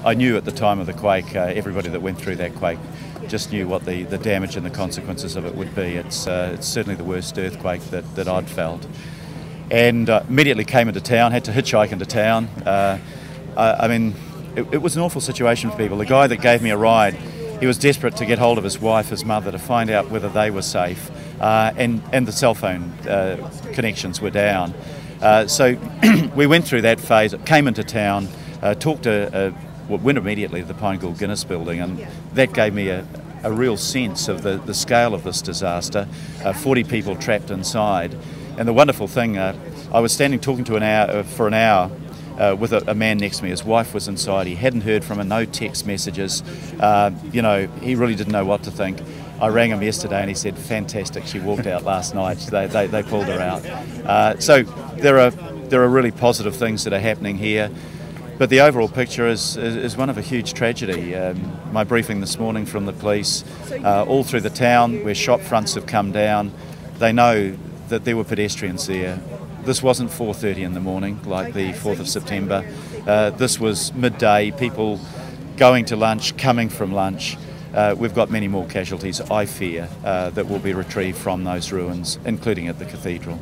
I knew at the time of the quake, everybody that went through that quake just knew what the damage and the consequences of it would be. It's certainly the worst earthquake that I'd felt. And immediately came into town, had to hitchhike into town. I mean, it was an awful situation for people. The guy that gave me a ride, he was desperate to get hold of his wife, his mother, to find out whether they were safe, and the cell phone connections were down. So we went through that phase, came into town, talked to, went immediately to the Pine Ghoul Guinness building, and that gave me a real sense of the scale of this disaster. 40 people trapped inside. And the wonderful thing, I was standing talking to for an hour with a man next to me. His wife was inside. He hadn't heard from her, no text messages. You know, he really didn't know what to think. I rang him yesterday and he said, fantastic, she walked out last night. They pulled her out. So there are really positive things that are happening here. But the overall picture is one of a huge tragedy. My briefing this morning from the police, all through the town where shop fronts have come down, they know that there were pedestrians there. This wasn't 4:30 in the morning like the 4th of September. This was midday, people going to lunch, coming from lunch. We've got many more casualties, I fear, that will be retrieved from those ruins, including at the cathedral.